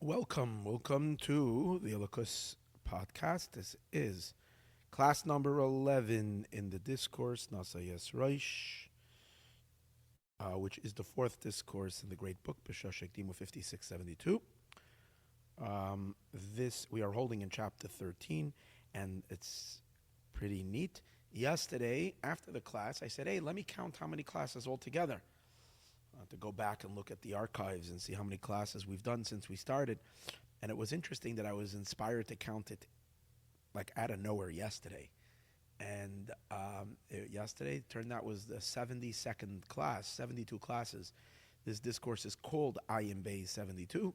Welcome to the Elokus podcast. This is class number 11 in the discourse Naso Rosh, which is the fourth discourse in the great book B'Shoshek Dimu 5672. This we are holding in chapter 13, and it's pretty neat. Yesterday, after the class, I said, "Hey, let me count how many classes altogether." To go back and look at the archives and see how many classes we've done since we started. And it was interesting that I was inspired to count it like out of nowhere yesterday. And yesterday, it turned out was the 72nd class, 72 classes. This discourse is called Ayin Bay 72.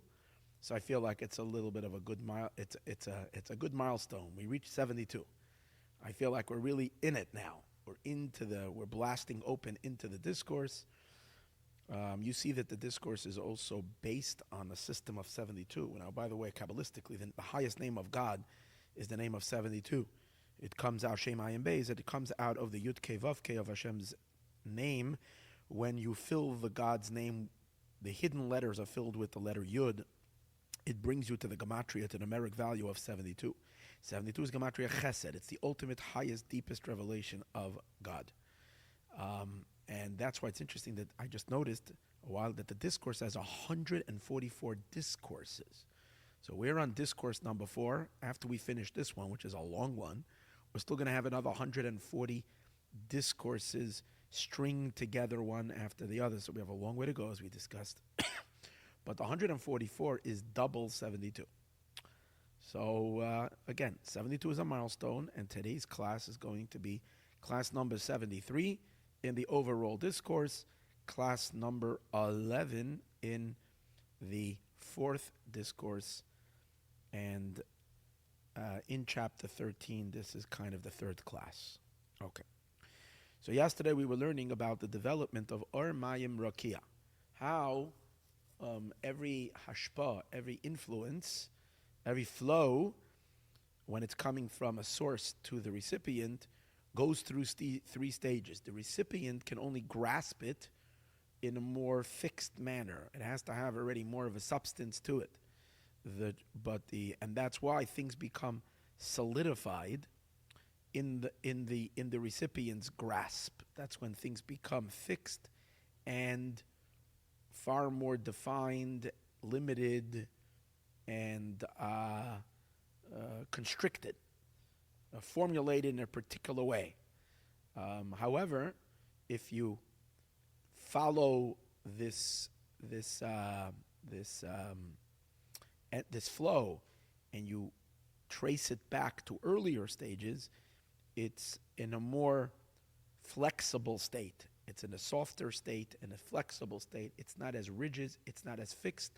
So I feel like it's a little bit of a good it's a good milestone. We reached 72. I feel like we're really in it now. We're blasting open into the discourse. You see that the discourse is also based on a system of 72. Now, by the way, Kabbalistically, the highest name of God is the name of 72. It comes out, Shem Ayin Beis, it comes out of the Yud Kei Vav Kei of Hashem's name. When you fill the God's name, the hidden letters are filled with the letter Yud. It brings you to the Gematria, to the numeric value of 72. 72 is Gematria Chesed. It's the ultimate, highest, deepest revelation of God. And that's why it's interesting that I just noticed a while that the discourse has 144 discourses. So we're on discourse number 4. After we finish this one, which is a long one, we're still going to have another 140 discourses stringed together one after the other. So we have a long way to go, as we discussed. But the 144 is double 72. So again, 72 is a milestone, and today's class is going to be class number 73 in the overall discourse, class number 11 in the fourth discourse, and in chapter 13, this is kind of the third class. Okay. So yesterday we were learning about the development of Or Mayim Rakia, how every hashpa, every influence, every flow, when it's coming from a source to the recipient, goes through three stages. The recipient can only grasp it in a more fixed manner. It has to have already more of a substance to it. And that's why things become solidified in the recipient's grasp. That's when things become fixed and far more defined, limited, and constricted. Formulated in a particular way. However, if you follow this flow and you trace it back to earlier stages, it's in a more flexible state. It's in a softer state, in a flexible state. It's not as rigid. It's not as fixed.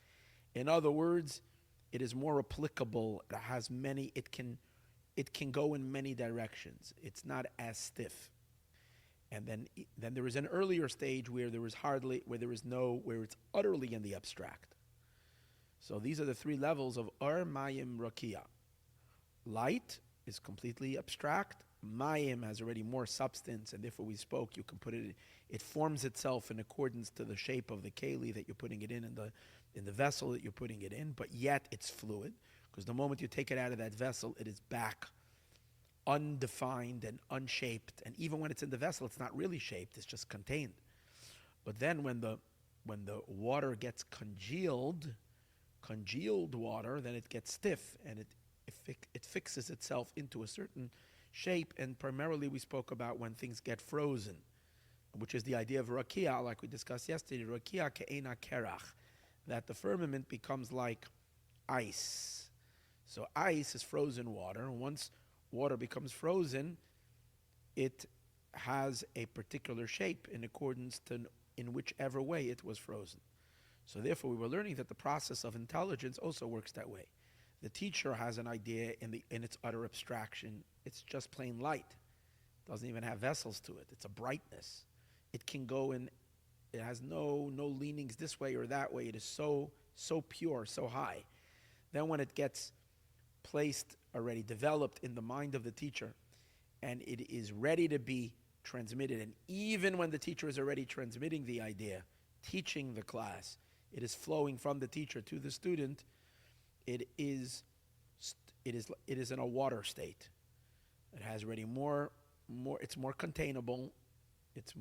In other words, it is more applicable. It has many. It can go in many directions. It's not as stiff. And then there is an earlier stage where it's utterly in the abstract. So these are the three levels of Or Mayim Rakia. Light is completely abstract. Mayim has already more substance, and therefore we spoke, you can put it forms itself in accordance to the shape of the keli that you're putting it in the vessel that you're putting it in, but yet it's fluid. Because the moment you take it out of that vessel, it is back undefined and unshaped. And even when it's in the vessel, it's not really shaped, it's just contained. But then when the water gets congealed water, then it gets stiff and it fixes itself into a certain shape. And primarily we spoke about when things get frozen, which is the idea of rakia, like we discussed yesterday, rakia ke'ena kerach, that the firmament becomes like ice. So ice is frozen water, and once water becomes frozen, it has a particular shape in accordance to in whichever way it was frozen. So therefore, we were learning that the process of intelligence also works that way. The teacher has an idea in its utter abstraction. It's just plain light. It doesn't even have vessels to it. It's a brightness. It can go in. It has no leanings this way or that way. It is so pure, so high. Then when it gets placed, already developed in the mind of the teacher, and it is ready to be transmitted, and even when the teacher is already transmitting the idea, teaching the class, it is flowing from the teacher to the student, it is in a water state. It has already more. It's more containable. It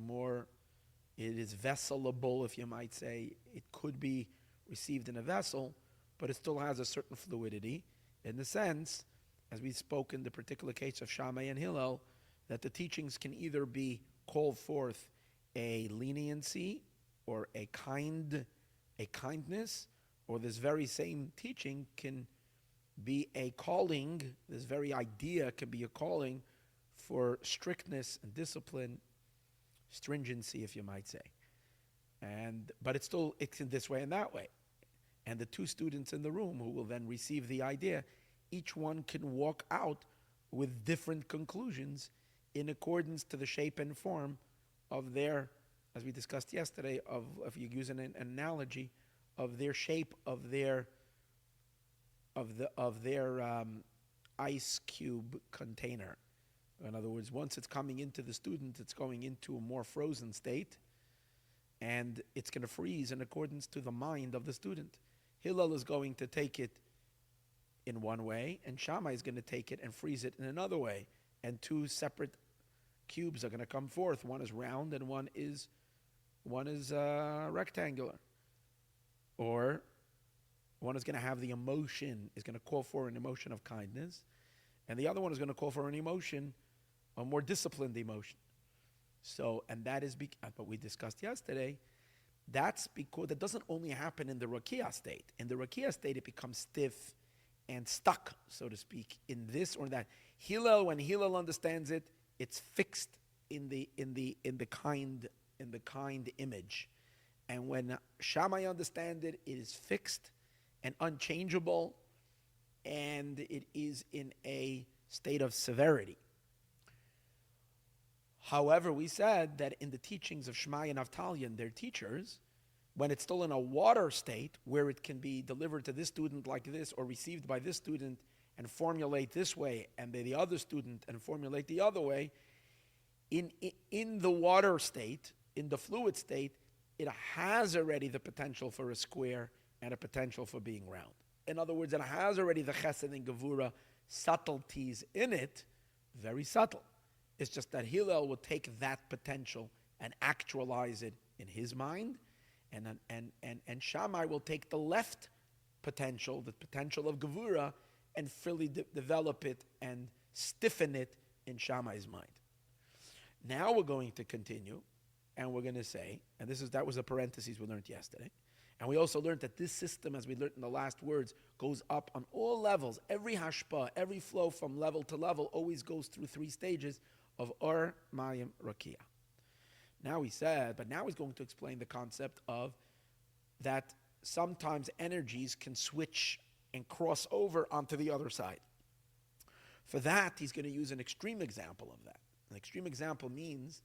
is vesselable, if you might say. It could be received in a vessel, but it still has a certain fluidity, in the sense, as we spoke in the particular case of Shammai and Hillel, that the teachings can either be called forth a leniency or a kindness, or this very same teaching can be a calling. This very idea can be a calling for strictness and discipline, stringency, if you might say. But it's in this way and that way. And the two students in the room who will then receive the idea, each one can walk out with different conclusions in accordance to the shape and form of their, as we discussed yesterday, if you use an analogy, of their shape of their ice cube container. In other words, once it's coming into the student, it's going into a more frozen state, and it's going to freeze in accordance to the mind of the student. Hillel is going to take it in one way, and Shammai is going to take it and freeze it in another way. And two separate cubes are going to come forth. One is round and one is rectangular. Or one is going to have the emotion, is going to call for an emotion of kindness, and the other one is going to call for an emotion, a more disciplined emotion. So, and that is, what we discussed yesterday, that's because that doesn't only happen in the Rakia state. In the Rakia state, it becomes stiff and stuck, so to speak, in this or that. Hillel, when Hillel understands it, it's fixed in the kind image. And when Shammai understands it, it is fixed and unchangeable, and it is in a state of severity. However, we said that in the teachings of Shammai and Naftali and their teachers, when it's still in a water state, where it can be delivered to this student like this, or received by this student and formulate this way, and by the other student and formulate the other way, in the water state, in the fluid state, it has already the potential for a square and a potential for being round. In other words, it has already the chesed and gevura subtleties in it, very subtle. It's just that Hillel will take that potential and actualize it in his mind, and Shammai will take the left potential, the potential of gevura, and fully develop it and stiffen it in Shammai's mind. Now we're going to continue, and we're going to say, and that was a parenthesis we learned yesterday, and we also learned that this system, as we learned in the last words, goes up on all levels. Every hashpa, every flow from level to level always goes through three stages of Or, Mayim, Rakia. Now he said, but now he's going to explain the concept of that sometimes energies can switch and cross over onto the other side. For that, he's going to use an extreme example of that. An extreme example means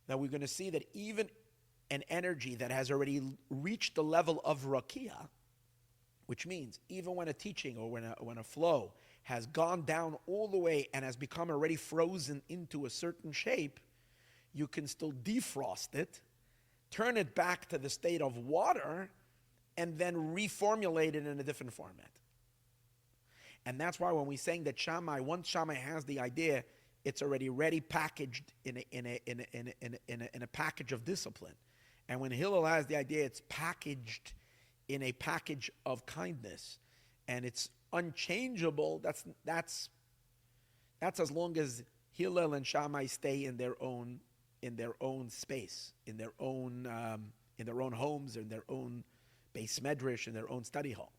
that we're going to see that even an energy that has already reached the level of Rakia, which means even when a teaching or when a flow has gone down all the way and has become already frozen into a certain shape, you can still defrost it, turn it back to the state of water, and then reformulate it in a different format. And that's why when we're saying that once Shammai has the idea, it's already ready packaged in a package of discipline. And when Hillel has the idea, it's packaged in a package of kindness, and it's unchangeable. That's as long as Hillel and Shammai stay in their own space, in their own homes, in their own base medrash, in their own study hall.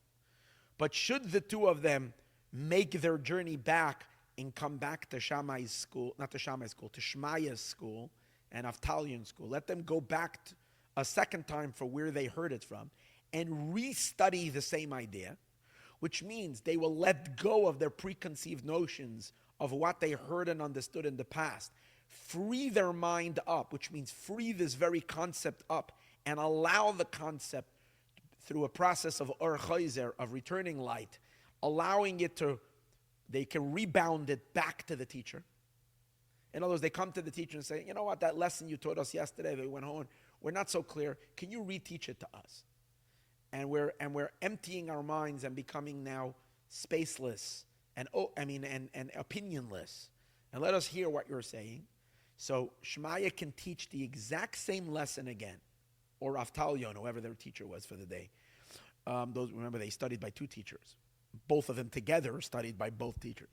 But should the two of them make their journey back and come back to Shammai's school, not to Shammai's school, to Shmaya's school and Naftali's school, let them go back a second time for where they heard it from and restudy the same idea, which means they will let go of their preconceived notions of what they heard and understood in the past, free their mind up, which means free this very concept up and allow the concept through a process of Or Chayzer, of returning light, allowing it to, they can rebound it back to the teacher. In other words, they come to the teacher and say, you know what, that lesson you taught us yesterday, we went home, we're not so clear, can you reteach it to us? we're emptying our minds and becoming now spaceless and and opinionless. And let us hear what you're saying. So Shmaya can teach the exact same lesson again, or Rav Talyon, whoever their teacher was for the day. Remember, they studied by two teachers. Both of them together studied by both teachers.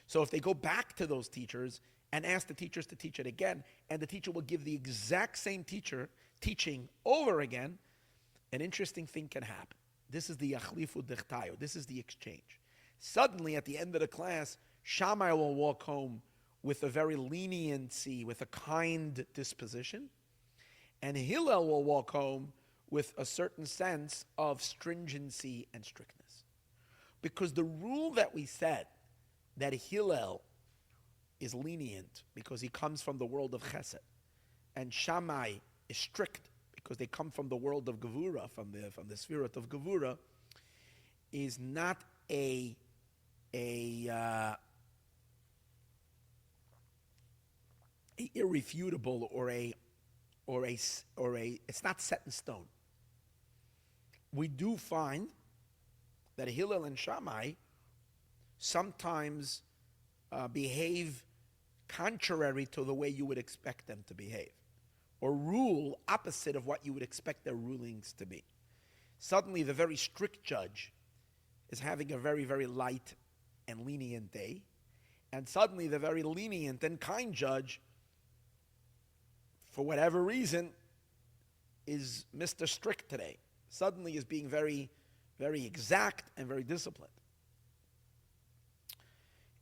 So if they go back to those teachers and ask the teachers to teach it again, and the teacher will give the exact same teaching over again, an interesting thing can happen. This is the yachlifu dichtayo. This is the exchange. Suddenly, at the end of the class, Shammai will walk home with a very leniency, with a kind disposition, and Hillel will walk home with a certain sense of stringency and strictness. Because the rule that we said, that Hillel is lenient because he comes from the world of chesed, and Shammai is strict because they come from the world of gevura, from the spirit of gevura, is not a irrefutable or it's not set in stone. We do find that Hillel and Shammai sometimes behave contrary to the way you would expect them to behave, or rule opposite of what you would expect their rulings to be. Suddenly, the very strict judge is having a very, very light and lenient day, and suddenly the very lenient and kind judge, for whatever reason, is Mr. Strict today. Suddenly is being very, very exact and very disciplined.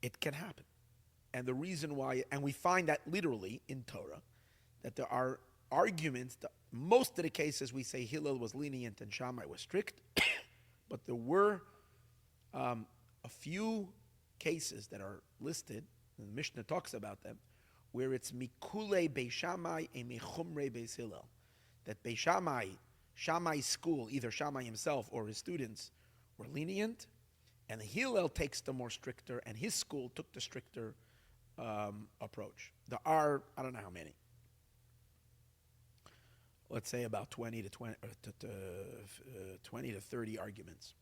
It can happen. And the reason why, and we find that literally in Torah, that there are arguments, that most of the cases we say Hillel was lenient and Shammai was strict, but there were a few cases that are listed, and the Mishnah talks about them, where it's mikule Beis Shammai and mechumre Beis Hillel. That Beis Shammai, Shammai's school, either Shammai himself or his students, were lenient, and Hillel takes the more stricter, and his school took the stricter approach. There are, I don't know how many. Let's say about 20 to 30 arguments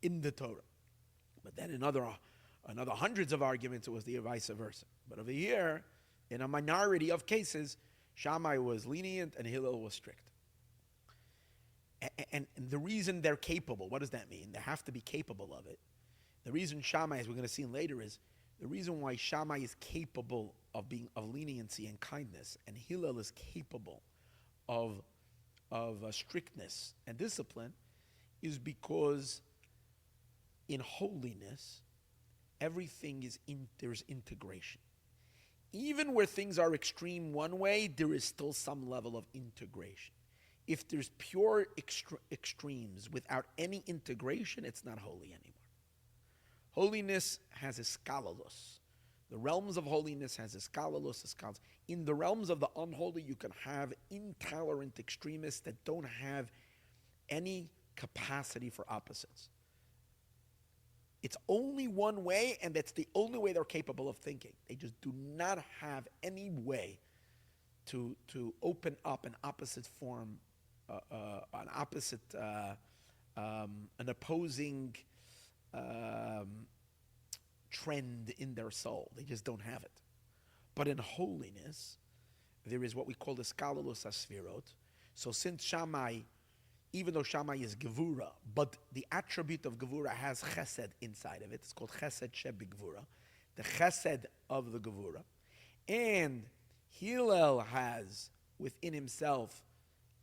in the Torah. But then another hundreds of arguments, it was the vice versa. But over here, in a minority of cases, Shammai was lenient and Hillel was strict. And the reason they're capable, what does that mean? They have to be capable of it. The reason Shammai, as we're going to see later, is the reason why Shammai is capable of leniency and kindness, and Hillel is capable of strictness and discipline, is because in holiness, everything there's integration. Even where things are extreme one way, there is still some level of integration. If there's pure extremes without any integration, it's not holy anymore. Holiness has a skalalos. The realms of holiness has a skalalos. In the realms of the unholy, you can have intolerant extremists that don't have any capacity for opposites. It's only one way, and that's the only way they're capable of thinking. They just do not have any way to open up an opposite form, an opposing trend in their soul. They just don't have it. But in holiness, there is what we call the skalalos asfirot. So since Shammai, even though Shammai is gevura, but the attribute of gevura has chesed inside of it. It's called chesed shebigvura, the chesed of the gevura. And Hillel has within himself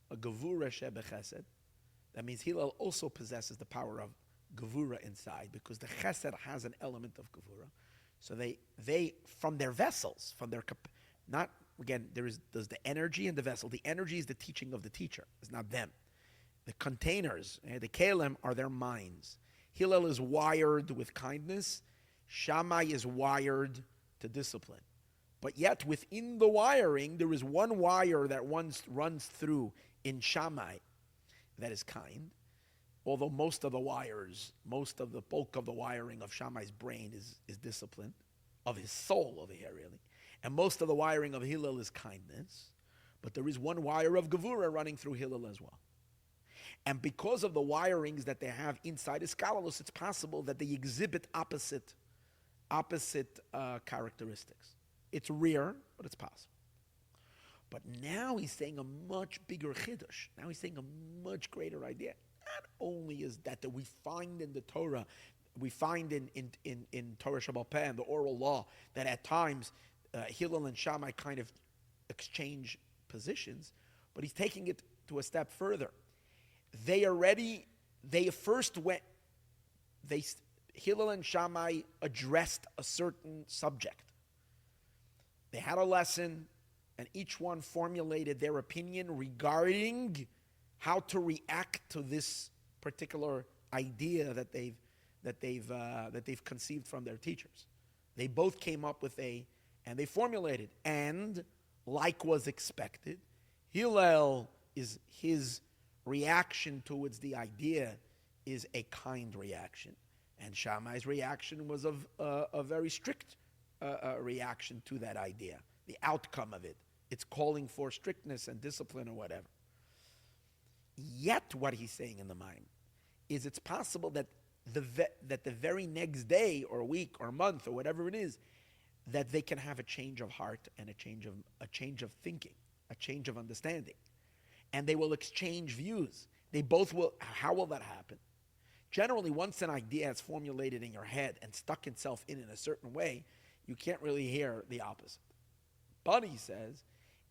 a gevura shebechesed. That means Hillel also possesses the power of gevura inside, because the chesed has an element of gevura. So they from their vessels, from their not again, there's the energy in the vessel. The energy is the teaching of the teacher. It's not them. The containers, the kelim, are their minds. Hillel is wired with kindness. Shammai is wired to discipline. But yet within the wiring, there is one wire that runs through in Shammai that is kind. Although most of the bulk of the wiring of Shammai's brain is discipline, of his soul over here really. And most of the wiring of Hillel is kindness. But there is one wire of Gevura running through Hillel as well. And because of the wirings that they have inside Iskalus, it's possible that they exhibit opposite characteristics. It's rare, but it's possible. But now he's saying a much bigger chiddush. Now he's saying a much greater idea. Not only is that we find in the Torah, we find in Torah Shabbal Peh and the oral law that at times Hillel and Shammai kind of exchange positions, but he's taking it to a step further. Hillel and Shammai addressed a certain subject. They had a lesson, and each one formulated their opinion regarding how to react to this particular idea that they've conceived from their teachers. They both came up with and they formulated, and like was expected, Hillel is his reaction towards the idea is a kind reaction, and Shammai's reaction was a very strict reaction to that idea. The outcome of it, it's calling for strictness and discipline or whatever. Yet, what he's saying in the Maayon is it's possible that the very next day or week or month or whatever it is, that they can have a change of heart and a change of thinking, a change of understanding, and they will exchange views. They both will. How will that happen? Generally, once an idea is formulated in your head and stuck itself in a certain way, you can't really hear the opposite. But he says,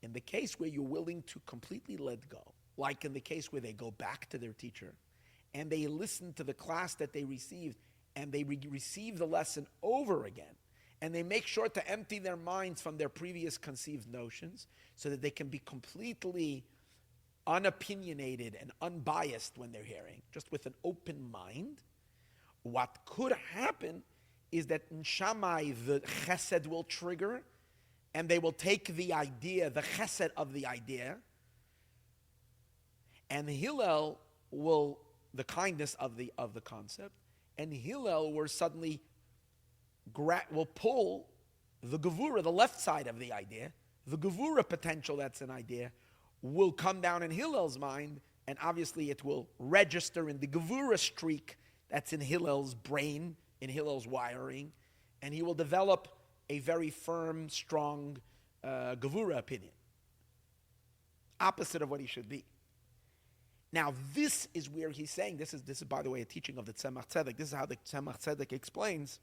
in the case where you're willing to completely let go, like in the case where they go back to their teacher and they listen to the class that they received and they receive the lesson over again, and they make sure to empty their minds from their previous conceived notions so that they can be completely unopinionated and unbiased when they're hearing, just with an open mind. What could happen is that in Shammai, the chesed will trigger, and they will take the idea, the chesed of the idea, and Hillel will, the kindness of the concept, and Hillel will suddenly will pull the gevura, the left side of the idea, the gevura potential that's an idea, will come down in Hillel's mind, and obviously it will register in the gevura streak that's in Hillel's brain, in Hillel's wiring, and he will develop a very firm, strong gevura opinion, opposite of what he should be. Now, this is where he's saying, this is by the way, a teaching of the Tzemach Tzedek. This is how the Tzemach Tzedek explains.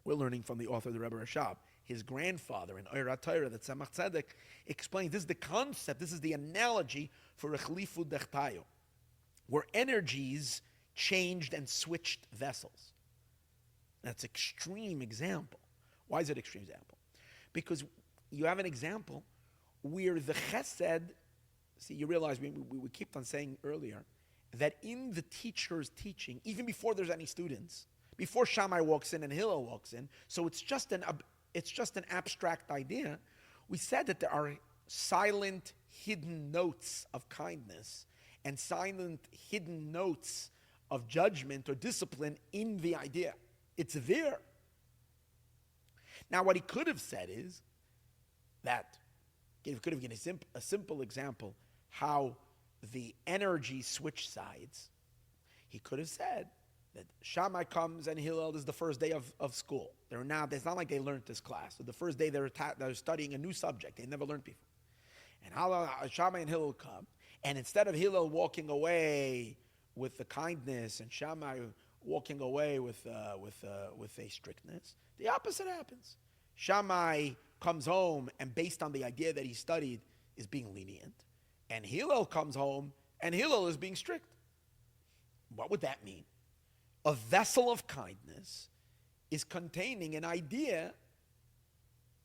We're learning from the author of the Rebbe Rashab. His grandfather in Oir HaTorah, the Tzemach Tzedek, explains this is the concept, this is the analogy for a chlifu dechtayo, where energies changed and switched vessels. That's extreme example. Why is it extreme example? Because you have an example where the chesed, see, you realize we kept on saying earlier that in the teacher's teaching, even before there's any students, before Shammai walks in and Hillel walks in, so it's just an abstract idea. We said that there are silent, hidden notes of kindness and silent, hidden notes of judgment or discipline in the idea. It's there. Now, what he could have said is that he could have given a simple example how the energy switch sides. He could have said that Shammai comes and Hillel is the first day of school. It's not like they learned this class. So the first day they're studying a new subject they never learned before. And Shammai and Hillel come, and instead of Hillel walking away with the kindness and Shammai walking away with a strictness, the opposite happens. Shammai comes home and based on the idea that he studied is being lenient, and Hillel comes home and Hillel is being strict. What would that mean? A vessel of kindness is containing an idea.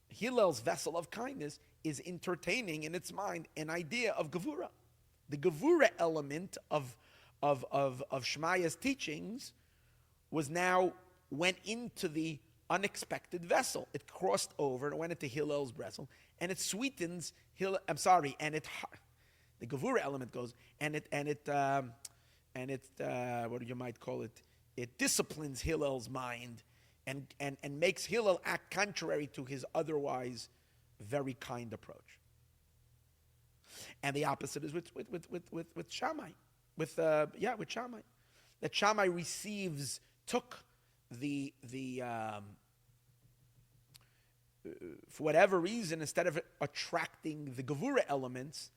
Hillel's vessel of kindness is entertaining in its mind an idea of gevura. The gevura element of Shemaya's teachings went into the unexpected vessel. It crossed over and went into Hillel's vessel, and it sweetens Hillel. The gevura element goes and it what you might call it. It disciplines Hillel's mind and makes Hillel act contrary to his otherwise very kind approach. And the opposite is with Shammai. with Shammai. That Shammai took the for whatever reason, instead of attracting the Gevura elements,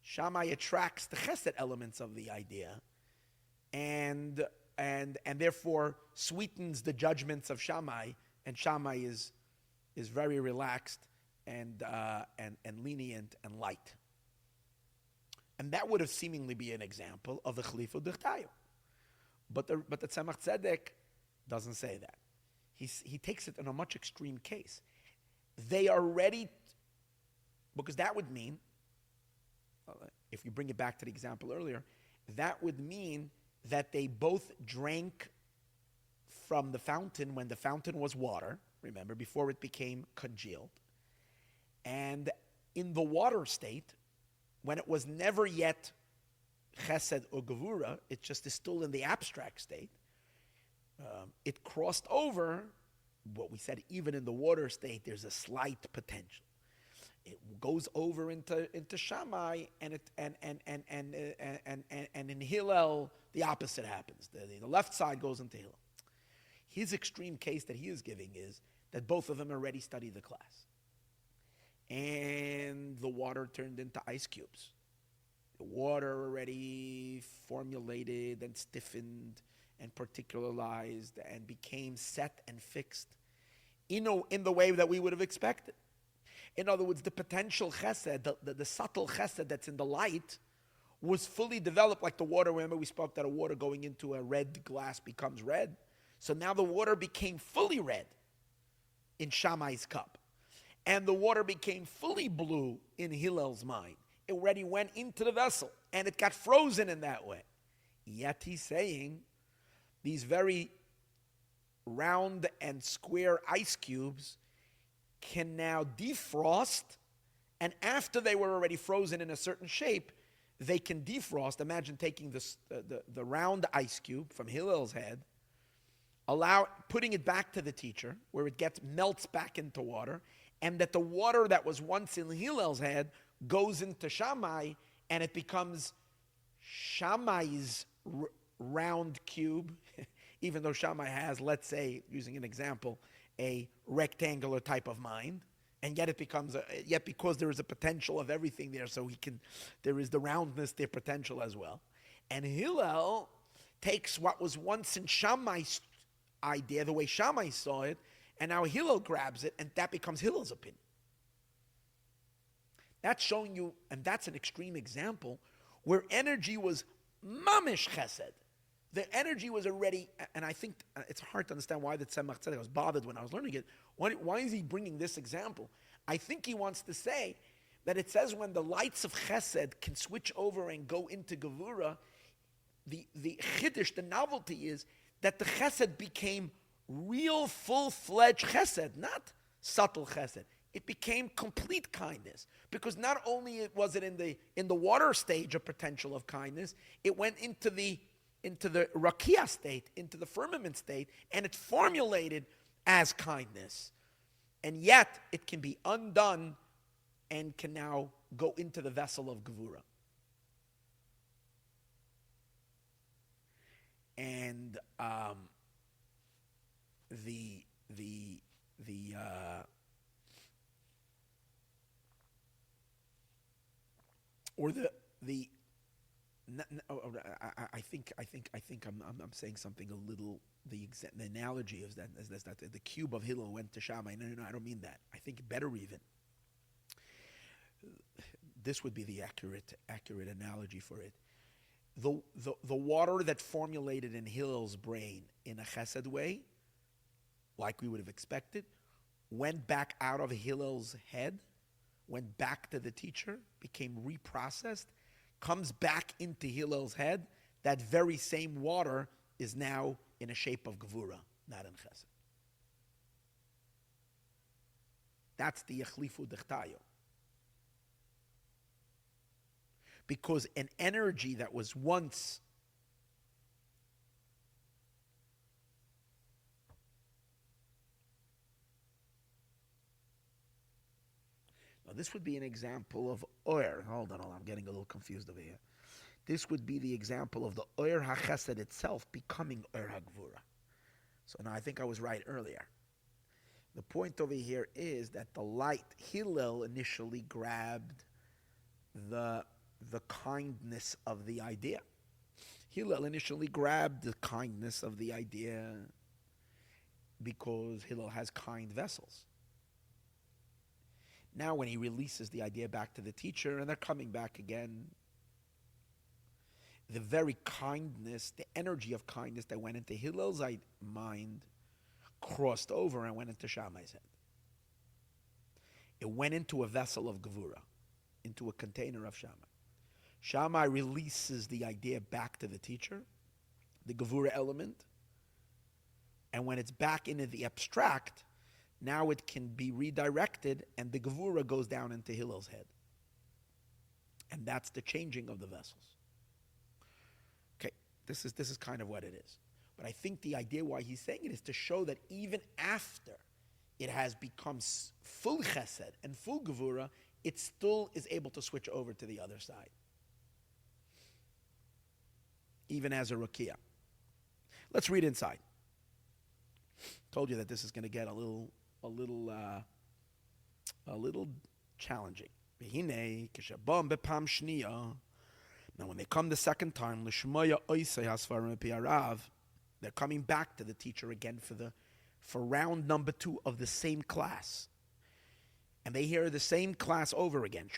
Shammai attracts the Chesed elements of the idea, and therefore sweetens the judgments of Shammai, and Shammai is very relaxed and lenient and light. And that would have seemingly be an example of the Chlifu D'Chtayu. But the Tzemach Tzedek doesn't say that. He takes it in a much extreme case. They are ready, because that would mean, if you bring it back to the example earlier, that would mean that they both drank from the fountain when the fountain was water, remember, before it became congealed. And in the water state, when it was never yet chesed or gevura, it just is still in the abstract state, it crossed over. What we said, even in the water state, there's a slight potential. It goes over into Shammai, and in Hillel, the opposite happens. The left side goes into Hillel. His extreme case that he is giving is that both of them already studied the class, and the water turned into ice cubes. The water already formulated and stiffened and particularized and became set and fixed in the way that we would have expected. In other words, the potential chesed, the subtle chesed that's in the light, was fully developed like the water. Remember we spoke that a water going into a red glass becomes red. So now the water became fully red in Shammai's cup. And the water became fully blue in Hillel's mind. It already went into the vessel, and it got frozen in that way. Yet he's saying, these very round and square ice cubes can now defrost, and after they were already frozen in a certain shape, they can defrost. Imagine taking the round ice cube from Hillel's head, putting it back to the teacher, where it melts back into water, and that the water that was once in Hillel's head goes into Shammai, and it becomes Shammai's round cube, even though Shammai has, let's say, using an example, a rectangular type of mind, and yet it becomes, yet because there is a potential of everything there, so there is the roundness, their potential as well. And Hillel takes what was once in Shammai's idea, the way Shammai saw it, and now Hillel grabs it, and that becomes Hillel's opinion. That's showing you, and that's an extreme example, where energy was mamish chesed. The energy was already, and I think it's hard to understand why the Tzemach Tzedek, I was bothered when I was learning it. Why is he bringing this example? I think he wants to say that it says when the lights of chesed can switch over and go into gevura, the chiddush, the novelty is that the chesed became real full-fledged chesed, not subtle chesed. It became complete kindness, because not only was it in the water stage of potential of kindness, it went into the rakia state, into the firmament state, and it formulated as kindness. And yet, it can be undone and can now go into the vessel of Gevura. And I think I'm saying something a little. The analogy is that the cube of Hillel went to Shammai. No, I don't mean that. I think better even. This would be the accurate analogy for it. The water that formulated in Hillel's brain in a chesed way, like we would have expected, went back out of Hillel's head, went back to the teacher, became reprocessed, comes back into Hillel's head. That very same water is now in a shape of Gevura, not in Chesed. That's the Yechlifu D'Chtayu. Because an energy that was once now this would be an example of oir. Hold on, I'm getting a little confused over here. This would be the example of the Oyer HaChesed itself becoming Oyer HaGvura. So now I think I was right earlier. The point over here is that the light, Hillel initially grabbed the kindness of the idea. Hillel initially grabbed the kindness of the idea because Hillel has kind vessels. Now when he releases the idea back to the teacher and they're coming back again, the very kindness, the energy of kindness that went into Hillel's mind crossed over and went into Shammai's head. It went into a vessel of Gevura, into a container of Shammai. Shammai releases the idea back to the teacher, the Gevura element, and when it's back into the abstract, now it can be redirected and the Gevura goes down into Hillel's head. And that's the changing of the vessels. Okay, this is kind of what it is. But I think the idea why he's saying it is to show that even after it has become full chesed and full gevura, it still is able to switch over to the other side. Even as a rakia. Let's read inside. Told you that this is going to get a little challenging. Now when they come the second time, they're coming back to the teacher again for round number 2 of the same class. And they hear the same class over again.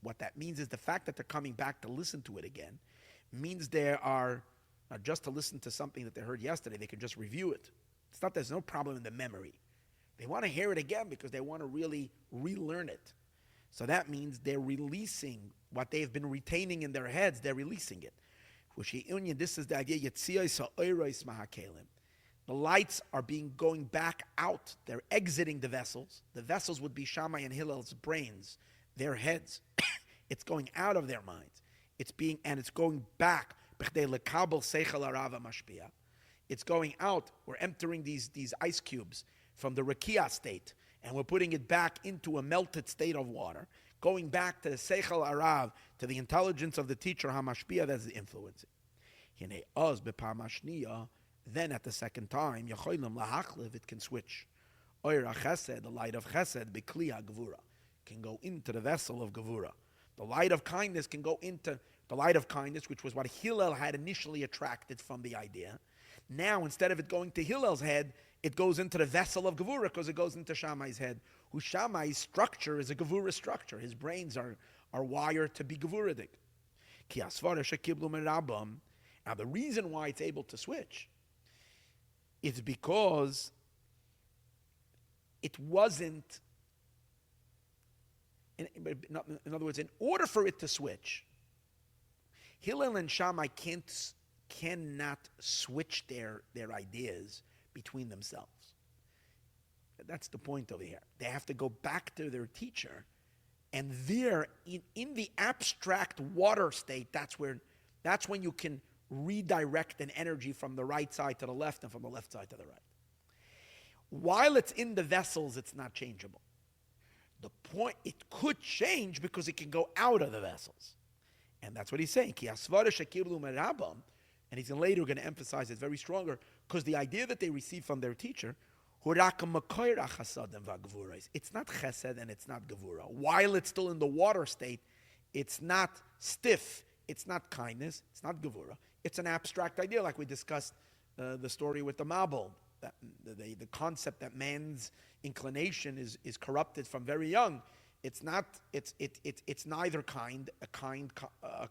What that means is the fact that they're coming back to listen to it again means they are not just to listen to something that they heard yesterday, they can just review it. It's not, there's no problem in the memory. They want to hear it again because they want to really relearn it. So that means they're releasing what they've been retaining in their heads, they're releasing it. This is the idea. The lights are going back out. They're exiting the vessels. The vessels would be Shammai and Hillel's brains, their heads. It's going out of their minds. It's going back. It's going out. We're entering these ice cubes from the rakia state, and we're putting it back into a melted state of water, going back to the seichel arav, to the intelligence of the teacher hamashpia that's influencing. Then at the second time, it can switch. The light of chesed, b'kli gevura, can go into the vessel of gevura. The light of kindness can go into the light of kindness, which was what Hillel had initially attracted from the idea. Now, instead of it going to Hillel's head, it goes into the vessel of gevura because it goes into Shammai's head. Who Shammai's structure is a gevura structure. His brains are wired to be gevuridik. Now, the reason why it's able to switch is because it wasn't, in other words, in order for it to switch, Hillel and Shammai cannot switch their ideas between themselves. That's the point over here. They have to go back to their teacher, and there, in the abstract water state, that's when you can redirect an energy from the right side to the left and from the left side to the right. While it's in the vessels, it's not changeable. The point, it could change because it can go out of the vessels. And that's what he's saying. And he's later going to emphasize it very stronger, because the idea that they receive from their teacher, it's not chesed and it's not gevura. While it's still in the water state, it's not stiff, it's not kindness, it's not gevura. It's an abstract idea, like we discussed the story with the Maamor, that the concept that man's inclination is corrupted from very young. It's not. It's neither a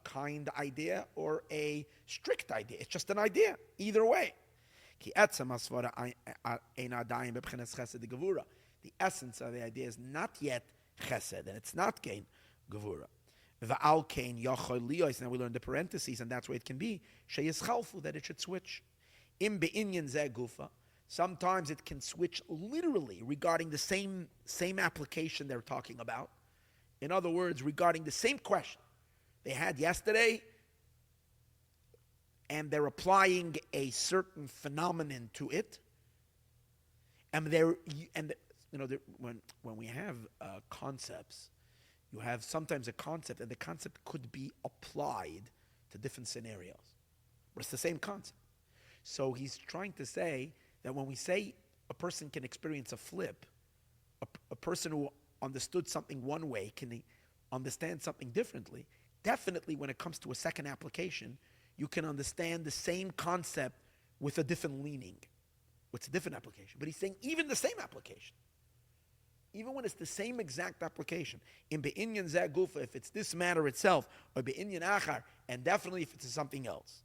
kind idea or a strict idea. It's just an idea. Either way. The essence of the idea is not yet chesed, and it's not gain gevura. Now we learn the parentheses, and that's where it can be that it should switch. Sometimes it can switch literally regarding the same application they're talking about. In other words, regarding the same question they had yesterday, and they're applying a certain phenomenon to it. And when we have concepts You have sometimes a concept, and the concept could be applied to different scenarios. But it's the same concept. So he's trying to say that when we say a person can experience a flip, a person who understood something one way can understand something differently. Definitely when it comes to a second application, you can understand the same concept with a different leaning. It's a different application. But he's saying even the same application, even when it's the same exact application, in be'inyan zeh gufa, if it's this matter itself, or be'inyan achar, and definitely if it's something else.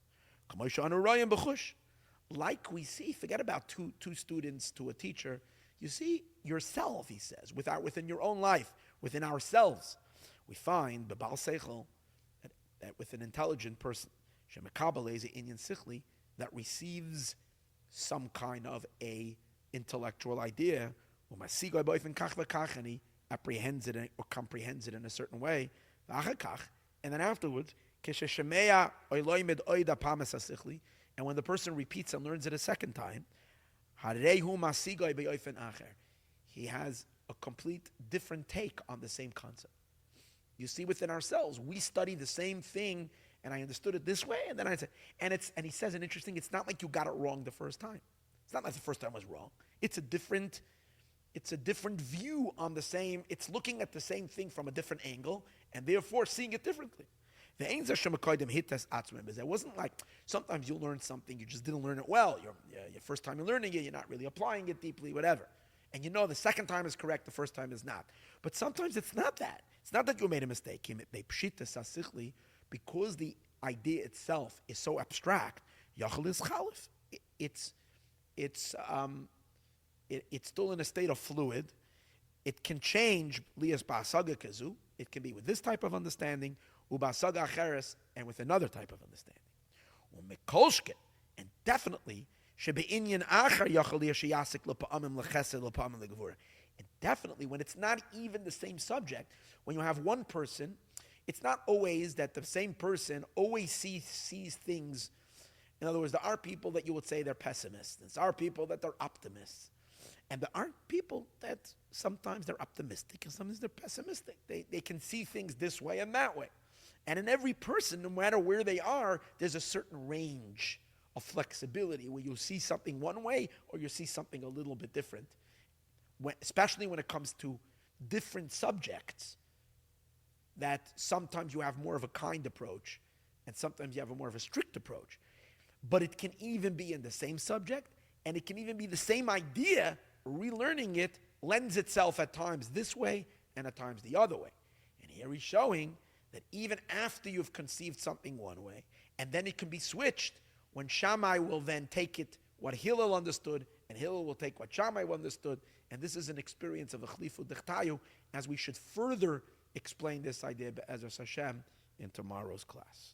Like we see, forget about two students to a teacher, you see yourself, he says, within your own life, within ourselves. We find the Baal Seichel, that with an intelligent person, that receives some kind of a intellectual idea, and he apprehends it or comprehends it in a certain way, and then afterwards, and when the person repeats and learns it a second time, he has a complete different take on the same concept. You see, within ourselves, we study the same thing, and I understood it this way, and then I said, and he says an interesting, it's not like you got it wrong the first time. It's not like the first time was wrong. It's a different view on the same, it's looking at the same thing from a different angle, and therefore seeing it differently. It wasn't like sometimes you learn something, you just didn't learn it well. Your first time you're learning it, you're not really applying it deeply, whatever. And you know the second time is correct, the first time is not. But sometimes it's not that. It's not that you made a mistake. Because the idea itself is so abstract, it's still in a state of fluid. It can change lias ba'asaga kazu. It can be with this type of understanding, u'ba'asaga acheres, and with another type of understanding. And definitely, and definitely, when it's not even the same subject, when you have one person, it's not always that the same person always sees things. In other words, there are people that you would say they're pessimists. There are people that they're optimists. And there are people that sometimes they're optimistic and sometimes they're pessimistic. They can see things this way and that way. And in every person, no matter where they are, there's a certain range of flexibility where you'll see something one way or you'll see something a little bit different. Especially when it comes to different subjects, that sometimes you have more of a kind approach and sometimes you have a more of a strict approach. But it can even be in the same subject, and it can even be the same idea. Relearning it lends itself at times this way and at times the other way. And here he's showing that even after you've conceived something one way, and then it can be switched, when Shammai will then take it what Hillel understood, and Hillel will take what Shammai understood, and this is an experience of a chlifu d'chtayu, as we should further explain this idea, Be'ezras Hashem, in tomorrow's class.